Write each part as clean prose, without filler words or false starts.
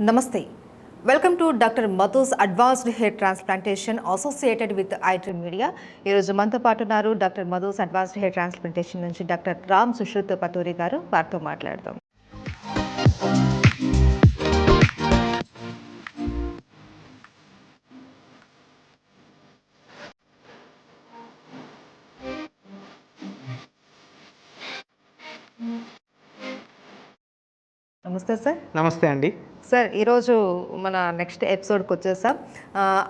Namaste. Welcome to Dr. Madhu's Advanced Hair Transplantation associated with iTree Media. ఈ రోజు మనతో పాటు ఉన్నారు doctor Madhu's advanced hair transplantation నుంచి డాక్టర్ రామ్ సుశ్రుత్ పతూరి గారు. వారితో మాట్లాడదాం. నమస్తే సార్. నమస్తే అండి. సార్, ఈరోజు మన నెక్స్ట్ ఎపిసోడ్కి వచ్చేసాం.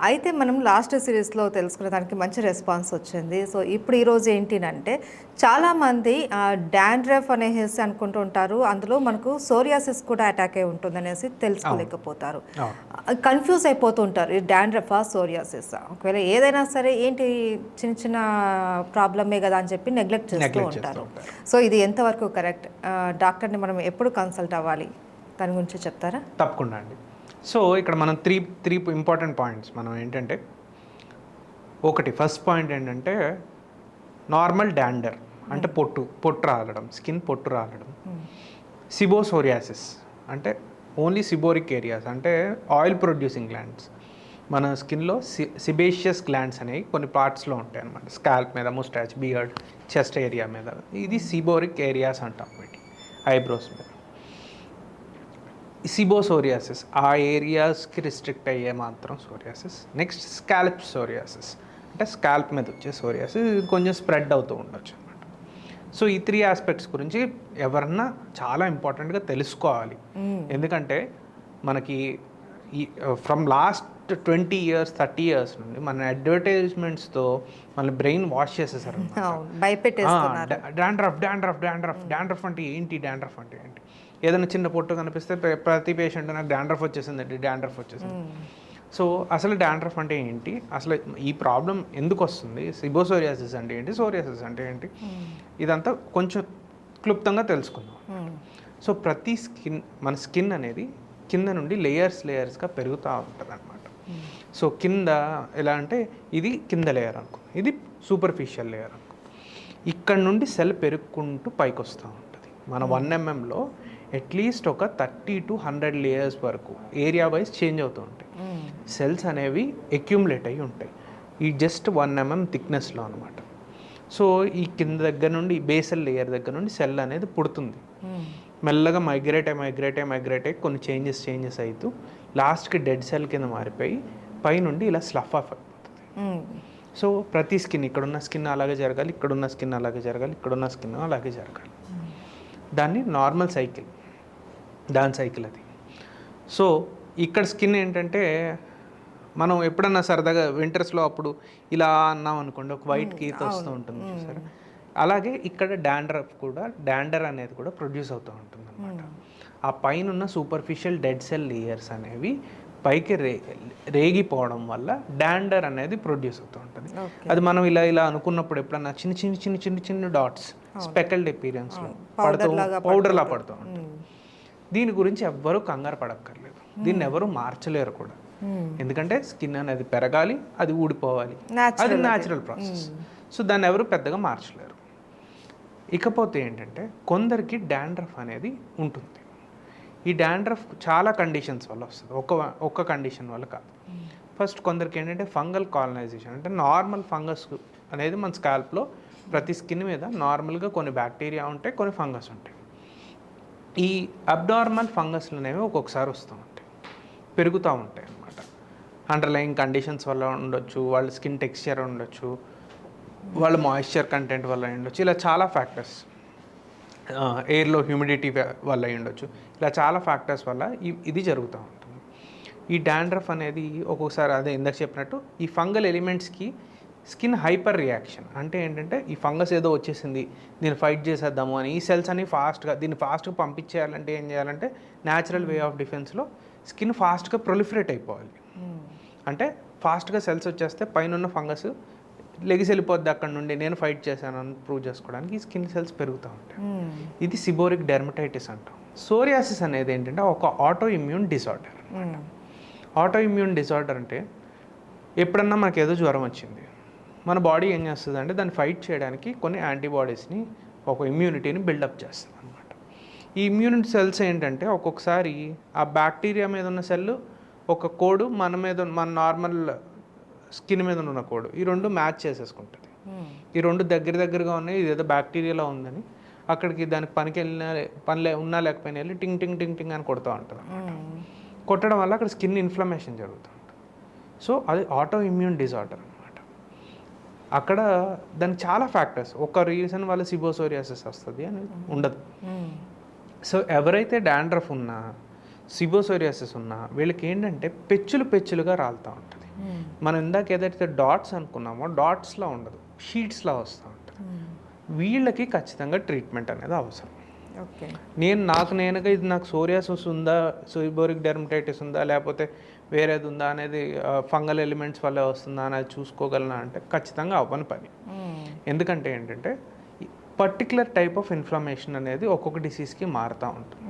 అయితే మనం లాస్ట్ సిరీస్లో తెలుసుకునే దానికి మంచి రెస్పాన్స్ వచ్చింది. సో ఇప్పుడు ఈరోజు ఏంటినంటే చాలామంది డాండ్రఫ్ అనేసి అనుకుంటూ ఉంటారు, అందులో మనకు సోరియాసిస్ కూడా అటాక్ అయి ఉంటుంది అనేసి తెలుసుకోలేకపోతారు, కన్ఫ్యూజ్ అయిపోతూ ఉంటారు. ఈ డాండ్రఫా సోరియాసిస్, ఒకవేళ ఏదైనా సరే ఏంటి చిన్న చిన్న ప్రాబ్లమే కదా అని చెప్పి నెగ్లెక్ట్ చేస్తూ ఉంటారు. సో ఇది ఎంతవరకు కరెక్ట్? డాక్టర్ని మనం ఎప్పుడు కన్సల్ట్ అవ్వాలి, దాని గురించి చెప్తారా? తప్పకుండా అండి. సో ఇక్కడ మనం త్రీ ఇంపార్టెంట్ పాయింట్స్ మనం ఏంటంటే, ఒకటి ఫస్ట్ పాయింట్ ఏంటంటే నార్మల్ డాండర్ అంటే పొట్టు రాలడం, స్కిన్ పొట్టు రాలడం. సిబోసోరియాసిస్ అంటే ఓన్లీ సిబోరిక్ ఏరియాస్, అంటే ఆయిల్ ప్రొడ్యూసింగ్ గ్లాండ్స్. మన స్కిన్లో సిబేషియస్ గ్లాండ్స్ అనేవి కొన్ని పార్ట్స్లో ఉంటాయి అన్నమాట. స్కాల్ప్ మీద, ముస్టాచ్, బియర్డ్, చెస్ట్ ఏరియా మీద. ఇది సిబోరిక్ ఏరియాస్ అంటాం వీటి. ఐబ్రోస్ మీద సిబోసోరియాసిస్, ఆ ఏరియాస్కి రిస్ట్రిక్ట్ అయ్యే మాత్రం సోరియాసిస్. నెక్స్ట్ స్కాల్ప్ సోరియాసిస్, అంటే స్కాల్ప్ మీద వచ్చే సోరియాసిస్. ఇది కొంచెం స్ప్రెడ్ అవుతూ ఉండొచ్చు అనమాట. సో ఈ 3 ఆస్పెక్ట్స్ గురించి ఎవరన్నా చాలా ఇంపార్టెంట్గా తెలుసుకోవాలి. ఎందుకంటే మనకి ఈ ఫ్రమ్ లాస్ట్ 20 years 30 years నుండి మన అడ్వర్టైజ్మెంట్స్తో మన బ్రెయిన్ వాష్ చేసేసారు. డాండ్రఫ్ అంటే ఏంటి, డాండ్రఫ్ అంటే ఏంటి, ఏదైనా చిన్న పొట్టు కనిపిస్తే ప్రతి పేషెంట్ నాకు డాండ్రఫ్ వచ్చేసింది. సో అసలు డాండ్రఫ్ అంటే ఏంటి, అసలు ఈ ప్రాబ్లం ఎందుకు వస్తుంది, సిబోసోరియాసిస్ అంటే ఏంటి, సోరియాసిస్ అంటే ఏంటి, ఇదంతా కొంచెం క్లుప్తంగా తెలుసుకుందాం. సో ప్రతి మన స్కిన్ అనేది కింద నుండి లేయర్స్గా పెరుగుతూ ఉంటుంది అనమాట. సో కింద ఎలా అంటే ఇది కింద లేయర్ అనుకో, ఇది సూపర్ఫిషియల్ లేయర్ అనుకో. ఇక్కడ నుండి సెల్ పెరుగుకుంటూ పైకి వస్తూ ఉంటుంది. మన 1 mmలో అట్లీస్ట్ ఒక 30 to 100 లేయర్స్ వరకు ఏరియా వైజ్ చేంజ్ అవుతూ ఉంటాయి. సెల్స్ అనేవి అక్యూములేట్ అయ్యి ఉంటాయి ఈ జస్ట్ 1 mm థిక్నెస్లో అనమాట. సో ఈ కింద దగ్గర నుండి బేసల్ లేయర్ దగ్గర నుండి సెల్ అనేది పుడుతుంది. మెల్లగా మైగ్రేట్ అయ్యి కొన్ని చేంజెస్ అవుతూ లాస్ట్కి డెడ్ సెల్ కింద మారిపోయి పైనుండి ఇలా స్లఫ్ ఆఫ్ అయిపోతుంది. సో ప్రతి స్కిన్, ఇక్కడున్న స్కిన్ అలాగే జరగాలి, ఇక్కడున్న స్కిన్ అలాగే జరగాలి, ఇక్కడున్న స్కిన్ అలాగే జరగాలి. దాన్ని నార్మల్ సైకిల్, దాని సైకిల్ అది. సో ఇక్కడ స్కిన్ ఏంటంటే మనం ఎప్పుడన్నా సరదాగా వింటర్స్లో అప్పుడు ఇలా అన్నాం అనుకోండి, ఒక వైట్ గీత వస్తూ ఉంటుంది చూసారా. అలాగే ఇక్కడ డాండర్ అనేది కూడా ప్రొడ్యూస్ అవుతూ ఉంటుంది అనమాట. ఆ పైన ఉన్న సూపర్ఫిషియల్ డెడ్ సెల్ లేయర్స్ అనేవి పైకి రేగిపోవడం వల్ల డాండర్ అనేది ప్రొడ్యూస్ అవుతూ ఉంటుంది. అది మనం ఇలా అనుకున్నప్పుడు ఎప్పుడన్నా చిన్న డాట్స్ స్పెకల్డ్ అపీరెన్స్లో పౌడర్లా పడుతూ ఉంటుంది. దీని గురించి ఎవ్వరూ కంగారు పడక్కర్లేదు, దీన్ని ఎవరు మార్చలేరు కూడా. ఎందుకంటే స్కిన్ అనేది పెరగాలి, అది ఊడిపోవాలి, అది న్యాచురల్ ప్రాసెస్. సో దాన్ని ఎవరు పెద్దగా మార్చలేరు. ఇకపోతే ఏంటంటే కొందరికి డాండ్రఫ్ అనేది ఉంటుంది. ఈ డాండ్రఫ్ చాలా కండిషన్స్ వల్ల వస్తుంది, ఒక్క కండిషన్ వల్ల కాదు. ఫస్ట్ కొందరికి ఏంటంటే ఫంగల్ కాలనైజేషన్, అంటే నార్మల్ ఫంగస్ అనేది మన స్కాల్ప్లో ప్రతి స్కిన్ మీద నార్మల్గా కొన్ని బ్యాక్టీరియా ఉంటాయి, కొన్ని ఫంగస్ ఉంటాయి. ఈ అబ్నార్మల్ ఫంగస్లు అనేవి ఒక్కొక్కసారి వస్తూ ఉంటాయి, పెరుగుతూ ఉంటాయి అన్నమాట. అండర్లైన్ కండిషన్స్ వల్ల ఉండొచ్చు, వాళ్ళ స్కిన్ టెక్స్చర్ ఉండొచ్చు, వాళ్ళ మాయిశ్చర్ కంటెంట్ వల్ల ఉండొచ్చు, ఇలా చాలా ఫ్యాక్టర్స్, ఎయిర్లో హ్యూమిడిటీ వల్ల ఉండొచ్చు, ఇలా చాలా ఫ్యాక్టర్స్ వల్ల ఇది జరుగుతూ ఉంటుంది. ఈ డాండ్రఫ్ అనేది ఒక్కొక్కసారి అదే ఇందాక చెప్పినట్టు ఈ ఫంగల్ ఎలిమెంట్స్కి స్కిన్ హైపర్ రియాక్షన్. అంటే ఏంటంటే ఈ ఫంగస్ ఏదో వచ్చేసింది, దీన్ని ఫైట్ చేసేద్దాము అని ఈ సెల్స్ అని దీన్ని ఫాస్ట్గా పంపించేయాలంటే ఏం చేయాలంటే న్యాచురల్ వే ఆఫ్ డిఫెన్స్లో స్కిన్ ఫాస్ట్గా ప్రొలిఫరేట్ అయిపోవాలి. అంటే ఫాస్ట్గా సెల్స్ వచ్చేస్తే పైన ఉన్న ఫంగస్ లెగిసి వెళ్ళిపోద్ది అక్కడ నుండి, నేను ఫైట్ చేశాను అని ప్రూవ్ చేసుకోవడానికి ఈ స్కిన్ సెల్స్ పెరుగుతూ ఉంటాయి. ఇది సిబోరిక్ డెర్మటైటిస్ అంటాం. సోరియాసిస్ అనేది ఏంటంటే ఒక auto immune disorder. Auto immune disorder అంటే ఎప్పుడన్నా మనకు ఏదో జ్వరం వచ్చింది, మన బాడీ ఏం చేస్తుంది అంటే దాన్ని ఫైట్ చేయడానికి కొన్ని యాంటీబాడీస్ని, ఒక ఇమ్యూనిటీని బిల్డప్ చేస్తుంది అనమాట. ఈ ఇమ్యూనిటీ సెల్స్ ఏంటంటే ఒక్కొక్కసారి ఆ బ్యాక్టీరియా మీద ఉన్న సెల్ ఒక కోడ్ మన నార్మల్ స్కిన్ మీద ఉన్న కోడ్ ఈ రెండు మ్యాచ్ చేసేసుకుంటుంది. ఈ రెండు దగ్గరగా ఉన్నాయి, ఇదేదో బ్యాక్టీరియాలో ఉందని అక్కడికి దానికి పని ఉన్నా లేకపోయినా వెళ్ళి టింగ్ టింగ్ టింగ్ టింగ్ అని కొడుతూ ఉంటుంది. కొట్టడం వల్ల అక్కడ స్కిన్ ఇన్ఫ్లమేషన్ జరుగుతూ ఉంటుంది. సో అది ఆటో ఇమ్యూన్ డిజార్డర్ అనమాట. అక్కడ దానికి చాలా ఫ్యాక్టర్స్, ఒక రీజన్ వల్ల సిబోసోరియాసిస్ వస్తుంది అని ఉండదు. సో ఎవరైతే డాండ్రఫ్ ఉన్నా సిబోసోరియాసిస్ ఉన్నా వీళ్ళకి ఏంటంటే పెచ్చులుగా రాలుతూ ఉంటుంది. మనం ఇందాక ఏదైతే డాట్స్ అనుకున్నామో డాట్స్లా ఉండదు, షీట్స్లా వస్తూ ఉంటుంది. వీళ్ళకి ఖచ్చితంగా ట్రీట్మెంట్ అనేది అవసరం. నేనుగా ఇది నాకు సోరియాసిస్ ఉందా, సీబోరిక్ డెర్మటైటిస్ ఉందా, లేకపోతే వేరేది ఉందా అనేది ఫంగల్ ఎలిమెంట్స్ వల్ల వస్తుందా అనేది చూసుకోగలనా అంటే ఖచ్చితంగా అవ్వని పని. ఎందుకంటే ఏంటంటే పర్టికులర్ టైప్ ఆఫ్ ఇన్ఫ్లమేషన్ అనేది ఒక్కొక్క డిసీజ్కి మారుతూ ఉంటుంది.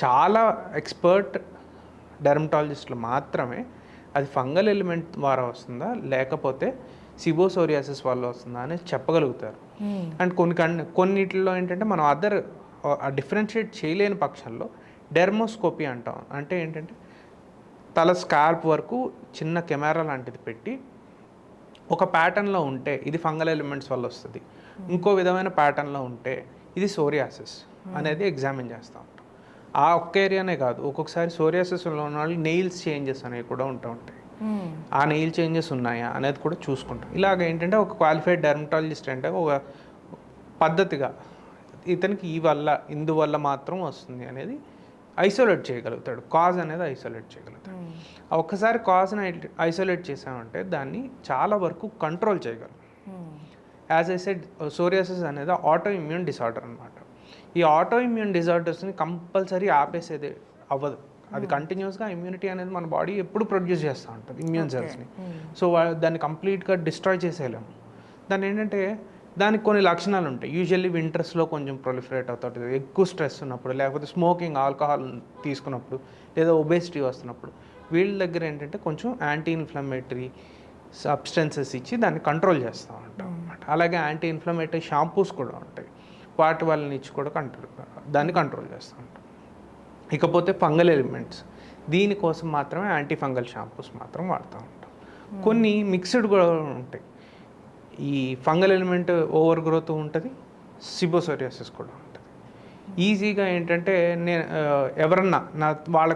చాలా ఎక్స్పర్ట్ డెర్మటాలజిస్టులు మాత్రమే అది ఫంగల్ ఎలిమెంట్ ద్వారా వస్తుందా లేకపోతే సిబోసోరియాసిస్ వల్ల వస్తుందా అని చెప్పగలుగుతారు. అండ్ కొన్నిటిలో ఏంటంటే మనం డిఫరెన్షియేట్ చేయలేని పక్షంలో డెర్మోస్కోపీ అంటాం. అంటే ఏంటంటే తల స్కాల్ప్ వరకు చిన్న కెమెరా లాంటిది పెట్టి ఒక ప్యాటర్న్లో ఉంటే ఇది ఫంగల్ ఎలిమెంట్స్ వల్ల వస్తుంది, ఇంకో విధమైన ప్యాటర్న్లో ఉంటే ఇది సోరియాసిస్ అనేది ఎగ్జామిన్ చేస్తూ ఉంటాం. ఆ ఒక్క ఏరియానే కాదు, ఒక్కొక్కసారి సోరియాసిస్లో ఉన్న వాళ్ళు నెయిల్స్ చేంజెస్ అనేవి కూడా ఉంటాయి. ఆ నెయిల్ చేంజెస్ ఉన్నాయా అనేది కూడా చూసుకుంటాం. ఇలాగ ఏంటంటే ఒక క్వాలిఫైడ్ డెర్మటాలజిస్ట్ అంటే ఒక పద్ధతిగా ఇతనికి ఇందువల్ల మాత్రం వస్తుంది అనేది ఐసోలేట్ చేయగలుగుతాడు, కాజ్ అనేది ఐసోలేట్ చేయగలుగుతాడు. ఒక్కసారి కాజ్ని ఐసోలేట్ చేసామంటే దాన్ని చాలా వరకు కంట్రోల్ చేయగలం. యాజ్ ఐ సెడ్ సోరియాసిస్ అనేది ఆటో ఇమ్యూన్ డిసార్డర్ అనమాట. ఈ ఆటో ఇమ్యూన్ డిసార్డర్స్ని కంపల్సరీ ఆపేసేది అవ్వదు. అది కంటిన్యూస్గా ఇమ్యూనిటీ అనేది మన బాడీ ఎప్పుడు ప్రొడ్యూస్ చేస్తూ ఉంటుంది ఇమ్యూన్ సెల్స్ని. సో దాన్ని కంప్లీట్గా డిస్ట్రాయ్ చేసేయలేము. దాన్ని ఏంటంటే దానికి కొన్ని లక్షణాలు ఉంటాయి. యూజువల్లీ వింటర్స్లో కొంచెం ప్రొలిఫరేట్ అవుతుంది, ఎక్కువ స్ట్రెస్ ఉన్నప్పుడు, లేకపోతే స్మోకింగ్ ఆల్కహాల్ తీసుకున్నప్పుడు, లేదా ఒబేసిటీ వస్తున్నప్పుడు వీళ్ళ దగ్గర ఏంటంటే కొంచెం యాంటీ ఇన్ఫ్లమేటరీ సబ్స్టెన్సెస్ ఇచ్చి దాన్ని కంట్రోల్ చేస్తూ ఉంటాం అన్నమాట. అలాగే యాంటీ ఇన్ఫ్లమేటరీ షాంపూస్ కూడా ఉంటాయి, వాటి వాళ్ళని ఇచ్చి కూడా దాన్ని కంట్రోల్ చేస్తూ ఉంటాం. ఇకపోతే ఫంగల్ ఎలిమెంట్స్, దీనికోసం మాత్రమే యాంటీ ఫంగల్ షాంపూస్ మాత్రం వాడుతూ ఉంటాం. కొన్ని మిక్స్డ్ కూడా ఉంటాయి. ఈ ఫంగల్ ఎలిమెంట్ ఓవర్ గ్రోత్ ఉంటుంది, సిబోసోరియాసిస్ కూడా ఉంటుంది. ఈజీగా ఏంటంటే ఎవరన్నా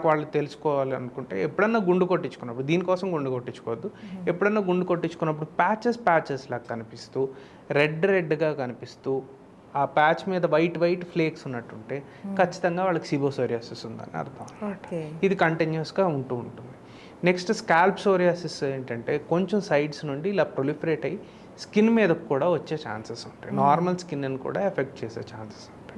వాళ్ళు తెలుసుకోవాలి అనుకుంటే ఎప్పుడన్నా గుండు కొట్టించుకున్నప్పుడు, దీనికోసం గుండు కొట్టించుకోవద్దు, ఎప్పుడన్నా గుండు కొట్టించుకున్నప్పుడు ప్యాచెస్ లాగా కనిపిస్తూ రెడ్గా కనిపిస్తూ ఆ ప్యాచ్ మీద వైట్ ఫ్లేక్స్ ఉన్నట్టుంటే ఖచ్చితంగా వాళ్ళకి సిబోసోరియాసిస్ ఉందని అర్థం. ఇది కంటిన్యూస్గా ఉంటుంది. నెక్స్ట్ స్కాల్ప్ సోరియాసిస్ ఏంటంటే కొంచెం సైడ్స్ నుండి ఇలా ప్రొలిఫరేట్ అయ్యి స్కిన్ మీదకు కూడా వచ్చే ఛాన్సెస్ ఉంటాయి, నార్మల్ స్కిన్ని కూడా ఎఫెక్ట్ చేసే ఛాన్సెస్ ఉంటాయి.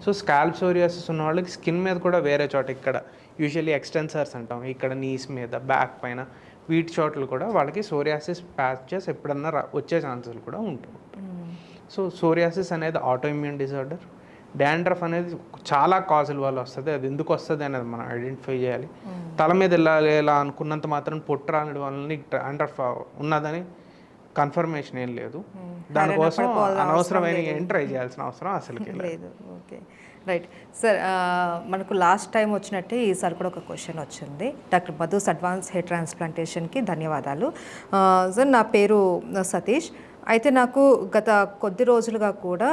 సో స్కాల్ప్ సోరియాసిస్ ఉన్న వాళ్ళకి స్కిన్ మీద కూడా వేరే చోట, ఇక్కడ యూజువల్లీ ఎక్స్టెన్సర్స్ అంటాం, ఇక్కడ నీస్ మీద, బ్యాక్ పైన, వీటి చోట్ల కూడా వాళ్ళకి సోరియాసిస్ ప్యాచెస్ ఎప్పుడన్నా వచ్చే ఛాన్సెస్ కూడా ఉంటుంది. సో సోరియాసిస్ అనేది ఆటో ఇమ్యూన్ డిజార్డర్. డాండ్రఫ్ అనేది చాలా కాజుల వల్ల వస్తుంది. అది ఎందుకు వస్తుంది అనేది మనం ఐడెంటిఫై చేయాలి. తల మీద ఇలా అనుకున్నంత మాత్రం పొట్టు రాని వల్ల డాండ్రఫ్ ఉన్నదని కన్ఫర్మేషన్ ఏం లేదు. దానికోసం అనవసరమైన ఏం ట్రై చేయాల్సిన అవసరం అసలుకి లేదు. Okay, right sir. మనకు లాస్ట్ టైం వచ్చినట్టే ఈసారి కూడా ఒక క్వశ్చన్ వచ్చింది. డాక్టర్ మధుస్ అడ్వాన్స్ హెయిర్ ట్రాన్స్ప్లాంటేషన్కి ధన్యవాదాలు సార్. నా పేరు సతీష్. అయితే నాకు గత కొద్ది రోజులుగా కూడా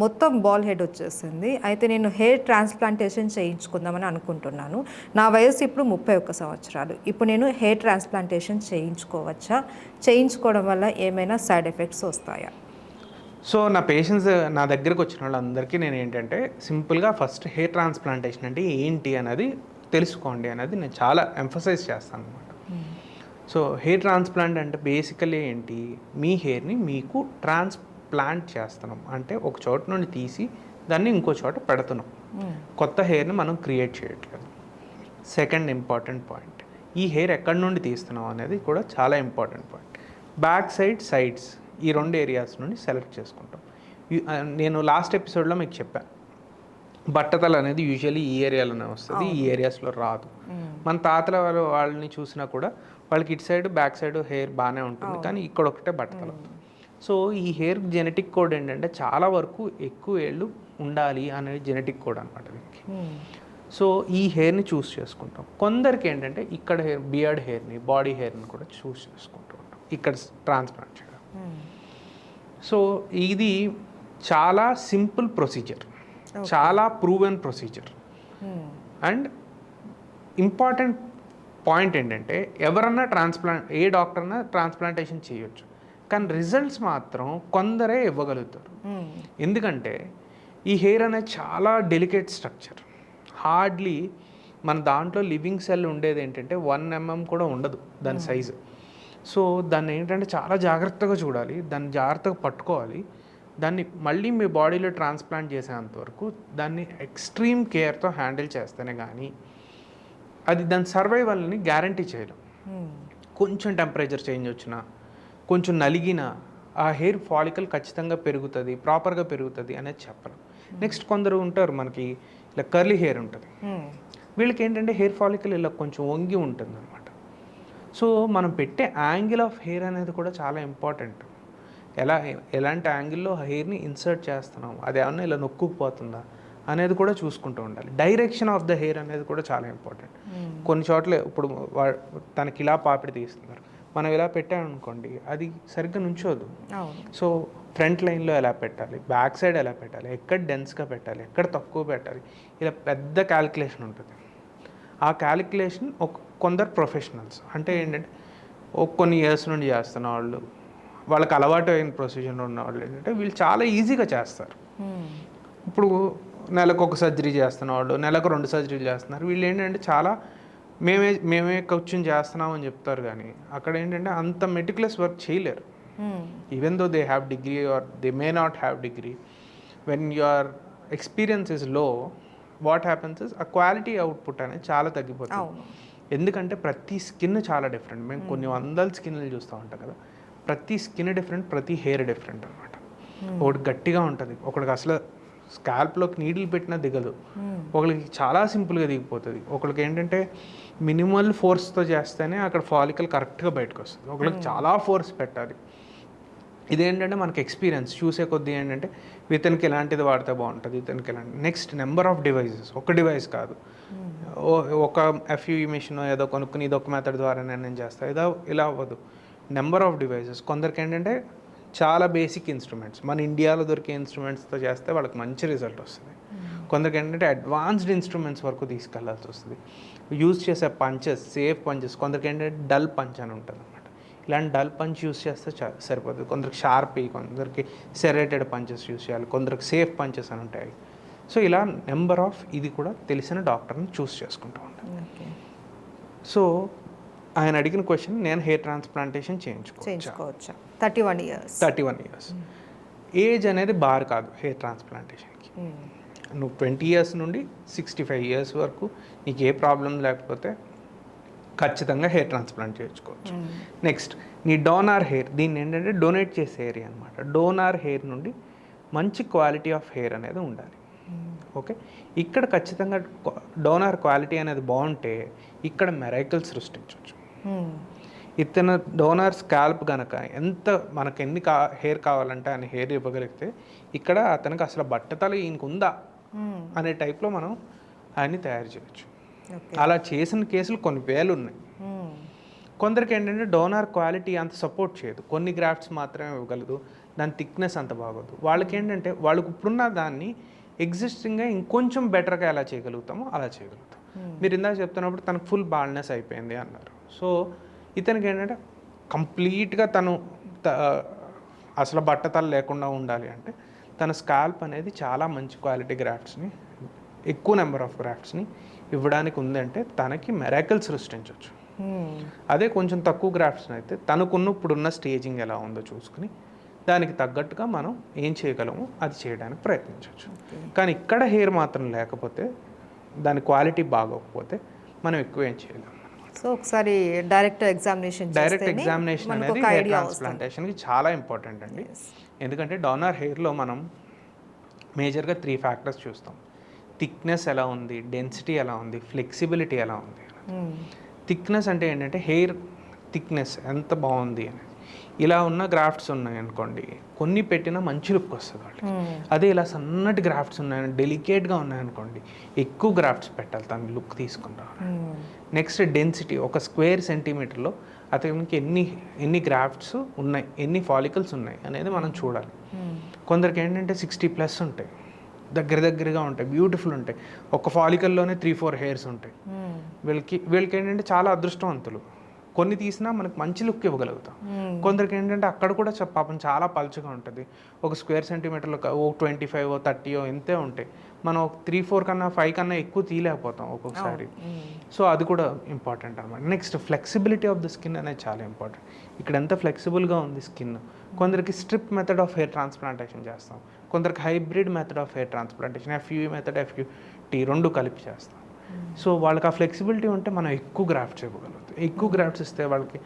మొత్తం బాల్ హెడ్ వచ్చేసింది. అయితే నేను హెయిర్ ట్రాన్స్ప్లాంటేషన్ చేయించుకుందామని అనుకుంటున్నాను. నా వయసు ఇప్పుడు 31 సంవత్సరాలు. ఇప్పుడు నేను హెయిర్ ట్రాన్స్ప్లాంటేషన్ చేయించుకోవచ్చా? చేయించుకోవడం వల్ల ఏమైనా సైడ్ ఎఫెక్ట్స్ వస్తాయా? సో నా పేషెంట్స్ నా దగ్గరకు వచ్చిన వాళ్ళందరికీ నేను ఏంటంటే సింపుల్గా ఫస్ట్ హెయిర్ ట్రాన్స్ప్లాంటేషన్ అంటే ఏంటి అనేది తెలుసుకోండి అనేది నేను చాలా ఎంఫసైజ్ చేస్తాను అనమాట. సో హెయిర్ ట్రాన్స్ప్లాంట్ అంటే బేసికలీ ఏంటి, మీ హెయిర్ని మీకు ట్రాన్స్ప్లాంట్ చేస్తున్నాం అంటే ఒక చోట నుండి తీసి దాన్ని ఇంకో చోట పెడుతున్నాం. కొత్త హెయిర్ని మనం క్రియేట్ చేయట్లేదు. సెకండ్ ఇంపార్టెంట్ పాయింట్, ఈ హెయిర్ ఎక్కడి నుండి తీస్తున్నాం అనేది కూడా చాలా ఇంపార్టెంట్ పాయింట్. బ్యాక్ సైడ్స్ ఈ 2 ఏరియాస్ నుండి సెలెక్ట్ చేసుకుంటాం. నేను లాస్ట్ ఎపిసోడ్లో మీకు చెప్పాను, బట్టతల అనేది యూజువల్లీ ఈ ఏరియాలోనే వస్తుంది, ఈ ఏరియాస్లో రాదు. మన తాతల వాళ్ళని చూసినా కూడా వాళ్ళకి ఇటు సైడ్ బ్యాక్ సైడ్ హెయిర్ బాగానే ఉంటుంది, కానీ ఇక్కడ ఒకటే బట్టతల. సో ఈ హెయిర్ జెనెటిక్ కోడ్ ఏంటంటే చాలా వరకు ఎక్కువ ఏళ్ళు ఉండాలి అనేది జెనెటిక్ కోడ్ అనమాట దీనికి. సో ఈ హెయిర్ని చూస్ చేసుకుంటాం. కొందరికి ఏంటంటే ఇక్కడ హెయిర్, బియర్డ్ హెయిర్ని, బాడీ హెయిర్ని కూడా చూస్ చేసుకుంటూ ఉంటాం ఇక్కడ ట్రాన్స్ప్లాంట్ చేయడం. సో ఇది చాలా సింపుల్ ప్రొసీజర్, చాలా proven procedure. And important point ఏంటంటే ఎవరన్నా ఏ డాక్టర్ అన్నా ట్రాన్స్ప్లాంటేషన్ చేయొచ్చు, కానీ రిజల్ట్స్ మాత్రం కొందరే ఇవ్వగలుగుతారు. ఎందుకంటే ఈ హెయిర్ అనేది చాలా డెలికేట్ స్ట్రక్చర్. హార్డ్లీ మన దాంట్లో లివింగ్ సెల్ ఉండేది ఏంటంటే 1 mm కూడా ఉండదు దాని సైజు. సో దాన్ని ఏంటంటే చాలా జాగ్రత్తగా చూడాలి, దాన్ని జాగ్రత్తగా పట్టుకోవాలి. దాన్ని మళ్ళీ మీ బాడీలో ట్రాన్స్ప్లాంట్ చేసేంత వరకు దాన్ని ఎక్స్ట్రీమ్ కేర్తో హ్యాండిల్ చేస్తేనే కానీ అది దాని సర్వైవల్ని గ్యారంటీ చేయలేం. కొంచెం టెంపరేచర్ చేంజ్ వచ్చినా, కొంచెం నలిగినా ఆ హెయిర్ ఫాలికల్ ఖచ్చితంగా పెరుగుతుంది, ప్రాపర్గా పెరుగుతుంది అనేది చెప్పలేం. నెక్స్ట్ కొందరు ఉంటారు మనకి ఇలా కర్లీ హెయిర్ ఉంటుంది, వీళ్ళకి ఏంటంటే హెయిర్ ఫాలికల్ ఇలా కొంచెం వంగి ఉంటుంది అనమాట. సో మనం పెట్టే యాంగిల్ ఆఫ్ హెయిర్ అనేది కూడా చాలా ఇంపార్టెంట్. ఎలాంటి యాంగిల్లో హెయిర్ని ఇన్సర్ట్ చేస్తున్నాం, అది ఏమన్నా ఇలా నొక్కుపోతుందా అనేది కూడా చూసుకుంటూ ఉండాలి. డైరెక్షన్ ఆఫ్ ద హెయిర్ అనేది కూడా చాలా ఇంపార్టెంట్. కొన్ని చోట్ల ఇప్పుడు తనకి ఇలా పాపిడి తీస్తున్నారు, మనం ఇలా పెట్టామనుకోండి అది సరిగ్గా నుంచోదు. సో ఫ్రంట్ లైన్లో ఎలా పెట్టాలి, బ్యాక్ సైడ్ ఎలా పెట్టాలి, ఎక్కడ డెన్స్గా పెట్టాలి, ఎక్కడ తక్కువ పెట్టాలి, ఇలా పెద్ద క్యాలిక్యులేషన్ ఉంటుంది. ఆ క్యాలిక్యులేషన్ కొందరు ప్రొఫెషనల్స్ అంటే ఏంటంటే కొన్ని ఇయర్స్ నుండి చేస్తున్న వాళ్ళు, వాళ్ళకి అలవాటు అయిన ప్రొసీజర్ ఉన్న వాళ్ళు ఏంటంటే వీళ్ళు చాలా ఈజీగా చేస్తారు. ఇప్పుడు నెలకు ఒక సర్జరీ చేస్తున్న వాళ్ళు, నెలకు 2 సర్జరీలు చేస్తున్నారు. వీళ్ళు ఏంటంటే చాలా మేమే కూర్చొని చేస్తున్నామని చెప్తారు, కానీ అక్కడ ఏంటంటే అంత మెటిక్యులస్ వర్క్ చేయలేరు. Even though they have degree or they may not have degree, when your experience is low, what happens is ఆ క్వాలిటీ అవుట్పుట్ అనేది చాలా తగ్గిపోతుంది. ఎందుకంటే ప్రతి స్కిన్ చాలా డిఫరెంట్. మేము కొన్ని వందల స్కిన్లు చూస్తూ ఉంటాం కదా, ప్రతి స్కిన్ డిఫరెంట్, ప్రతి హెయిర్ డిఫరెంట్ అనమాట. ఒకటి గట్టిగా ఉంటుంది, ఒకటికి అసలు స్కాల్ప్లోకి నీడిల్ పెట్టినా దిగదు, ఒకరికి చాలా సింపుల్గా దిగిపోతుంది, ఒకరికి ఏంటంటే మినిమల్ ఫోర్స్తో చేస్తేనే అక్కడ ఫాలికల్ కరెక్ట్గా బయటకు వస్తుంది, ఒకరికి చాలా ఫోర్స్ పెట్టాలి. ఇదేంటంటే మనకి ఎక్స్పీరియన్స్ చూసే కొద్దీ ఏంటంటే ఇతనికి ఎలాంటిది వాడితే బాగుంటుంది, ఇతనికి ఎలాంటి. నెక్స్ట్ నెంబర్ ఆఫ్ డివైజెస్, ఒక డివైస్ కాదు, ఒక ఎఫ్యూఈ మిషన్ ఏదో కొనుక్కుని ఇదొక మెథడ్ ద్వారా నేను చేస్తాను, ఇలా అవ్వదు. Number of devices. కొందరికి ఏంటంటే చాలా బేసిక్ ఇన్స్ట్రుమెంట్స్, మన ఇండియాలో దొరికే ఇన్స్ట్రుమెంట్స్తో చేస్తే వాళ్ళకి మంచి రిజల్ట్ వస్తుంది. కొందరికి ఏంటంటే అడ్వాన్స్డ్ ఇన్స్ట్రుమెంట్స్ వరకు తీసుకెళ్లాల్సి వస్తుంది. యూజ్ చేసే పంచెస్, సేఫ్ పంచెస్, కొందరికి ఏంటంటే డల్ పంచ్ అని ఉంటుంది అనమాట. ఇలాంటి డల్ పంచ్ యూస్ చేస్తే సరిపోతుంది. కొందరికి షార్పీ, కొందరికి సెరేటెడ్ పంచెస్ యూస్ చేయాలి, కొందరికి సేఫ్ పంచెస్ అని ఉంటాయి. సో ఇలా నెంబర్ ఆఫ్ ఇది కూడా తెలిసిన డాక్టర్ని చూస్ చేసుకుంటూ ఉంటాను. సో ఆయన అడిగిన క్వశ్చన్, నేను హెయిర్ ట్రాన్స్ప్లాంటేషన్ చేయించుకోవచ్చా? 31 years. ఏజ్ అనేది బార్ కాదు హెయిర్ ట్రాన్స్ప్లాంటేషన్కి. నువ్వు 20 years నుండి 65 years వరకు నీకు ఏ ప్రాబ్లం లేకపోతే ఖచ్చితంగా హెయిర్ ట్రాన్స్ప్లాంట్ చేయించుకోవచ్చు. నెక్స్ట్ నీ డోనార్ హెయిర్, దీన్ని ఏంటంటే డొనేట్ చేసే ఏరియా అనమాట. డోనార్ హెయిర్ నుండి మంచి క్వాలిటీ ఆఫ్ హెయిర్ అనేది ఉండాలి. ఓకే, ఇక్కడ ఖచ్చితంగా డోనార్ క్వాలిటీ అనేది బాగుంటే ఇక్కడ మెరైకల్ సృష్టించవచ్చు. ఇతను డోనార్ స్కాల్ప్ కనుక ఎంత మనకు ఎన్ని హెయిర్ కావాలంటే ఆయన హెయిర్ ఇవ్వగలిగితే ఇక్కడ అతనికి అసలు బట్టతల ఈయనకు ఉందా అనే టైప్లో మనం ఆయన్ని తయారు చేయొచ్చు. అలా చేసిన కేసులు కొన్ని వేలు ఉన్నాయి. కొందరికి ఏంటంటే డోనార్ క్వాలిటీ అంత సపోర్ట్ చేయదు, కొన్ని గ్రాఫ్ట్స్ మాత్రమే ఇవ్వగలదు, దాని థిక్నెస్ అంత బాగోదు. వాళ్ళకి ఏంటంటే వాళ్ళకు ఇప్పుడున్న దాన్ని ఎగ్జిస్టింగ్గా ఇంకొంచెం బెటర్గా ఎలా చేయగలుగుతామో అలా చేయగలుగుతాం. మీరు ఇందాక చెప్తున్నప్పుడు తనకు ఫుల్ బాల్నెస్ అయిపోయింది అన్నారు. సో ఇతనికి ఏంటంటే కంప్లీట్గా తను అసలు బట్టతల లేకుండా ఉండాలి అంటే తన స్కాల్ప్ అనేది చాలా మంచి క్వాలిటీ గ్రాఫ్ట్స్ని, ఎక్కువ నెంబర్ ఆఫ్ గ్రాఫ్ట్స్ని ఇవ్వడానికి ఉందంటే తనకి మెరాకిల్ సృష్టించవచ్చు. అదే కొంచెం తక్కువ గ్రాఫ్ట్స్ని అయితే తనకున్న ఇప్పుడున్న స్టేజింగ్ ఎలా ఉందో చూసుకుని దానికి తగ్గట్టుగా మనం ఏం చేయగలమో అది చేయడానికి ప్రయత్నించవచ్చు. కానీ ఇక్కడ హెయిర్ మాత్రం లేకపోతే, దాని క్వాలిటీ బాగోకపోతే మనం ఎక్కువ ఏం చేయలేము. సో ఒకసారి డైరెక్ట్ ఎగ్జామినేషన్ అనేది హెయిర్ ట్రాన్స్ప్లాంటేషన్కి చాలా ఇంపార్టెంట్ అండి. ఎందుకంటే డోనార్ హెయిర్లో మనం మేజర్గా 3 ఫ్యాక్టర్స్ చూస్తాం. థిక్నెస్ ఎలా ఉంది, డెన్సిటీ ఎలా ఉంది, ఫ్లెక్సిబిలిటీ ఎలా ఉంది. థిక్నెస్ అంటే ఏంటంటే హెయిర్ థిక్నెస్ ఎంత బాగుంది అనేది. ఇలా ఉన్న గ్రాఫ్ట్స్ ఉన్నాయనుకోండి, కొన్ని పెట్టినా మంచి లుక్ వస్తుంది వాళ్ళకి. అదే ఇలా సన్నటి గ్రాఫ్ట్స్ ఉన్నాయని, డెలికేట్గా ఉన్నాయనుకోండి, ఎక్కువ గ్రాఫ్ట్స్ పెట్టాలి తన లుక్ తీసుకుని రావాలి. నెక్స్ట్ డెన్సిటీ, ఒక స్క్వేర్ సెంటీమీటర్లో అతనికి ఎన్ని గ్రాఫ్ట్స్ ఉన్నాయి, ఎన్ని ఫాలికల్స్ ఉన్నాయి అనేది మనం చూడాలి. కొందరికి ఏంటంటే 60+ ఉంటాయి, దగ్గరగా ఉంటాయి, బ్యూటిఫుల్ ఉంటాయి. ఒక ఫాలికల్లోనే 3-4 హెయిర్స్ ఉంటాయి. వీళ్ళకి ఏంటంటే చాలా అదృష్టవంతులు, కొన్ని తీసినా మనకు మంచి లుక్ ఇవ్వగలుగుతాం. కొందరికి ఏంటంటే అక్కడ కూడా పాపం చాలా పలుచగా ఉంటుంది, ఒక స్క్వేర్ సెంటీమీటర్లో ఓ 25 30 ఎంతే ఉంటాయి. మనం 3-4 కన్నా 5 కన్నా ఎక్కువ తీయలేకపోతాం ఒక్కొక్కసారి. సో అది కూడా ఇంపార్టెంట్ అనమాట. Next flexibility of the skin అనేది చాలా ఇంపార్టెంట్. ఇక్కడ ఎంత ఫ్లెక్సిబుల్గా ఉంది స్కిన్. కొందరికి strip method of hair transplantation చేస్తాం, కొందరికి hybrid method of hair transplantation, FUE method, FUT రెండు కలిపి చేస్తాం. సో వాళ్ళకి ఆ ఫ్లెక్సిబిలిటీ ఉంటే మనం ఎక్కువ గ్రాఫ్ట్స్ ఇవ్వగలుగుతాం. ఎక్కువ గ్రాఫ్ట్స్ ఇస్తే వాళ్ళకి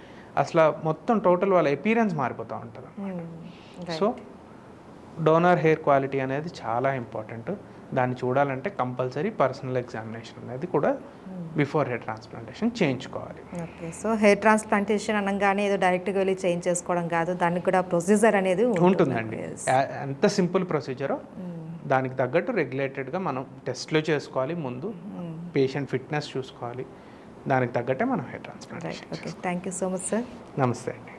అసలు మొత్తం టోటల్ వాళ్ళ అపీరెన్స్ మారిపోతూ ఉంటుంది అన్నమాట. సో డోనర్ హెయిర్ క్వాలిటీ అనేది చాలా ఇంపార్టెంట్. దాన్ని చూడాలంటే కంపల్సరీ పర్సనల్ ఎగ్జామినేషన్ అనేది కూడా బిఫోర్ హెయిర్ ట్రాన్స్ప్లాంటేషన్ చేయించుకోవాలి. ఓకే. సో హెయిర్ ట్రాన్స్ప్లాంటేషన్ అనగానే ఏదో డైరెక్ట్గా వెళ్ళి చేంజ్ చేసుకోవడం కాదు, దానికి కూడా ప్రొసీజర్ అనేది ఉంటుందండి. ఎంత సింపుల్ ప్రొసీజరో దానికి తగ్గట్టు రెగ్యులేటెడ్గా మనం టెస్ట్లు చేసుకోవాలి. ముందు పేషెంట్ ఫిట్నెస్ చూసుకోవాలి, దానికి తగ్గట్టే మనం hair transplantation. Okay, thank you so much sir. నమస్తే అండి.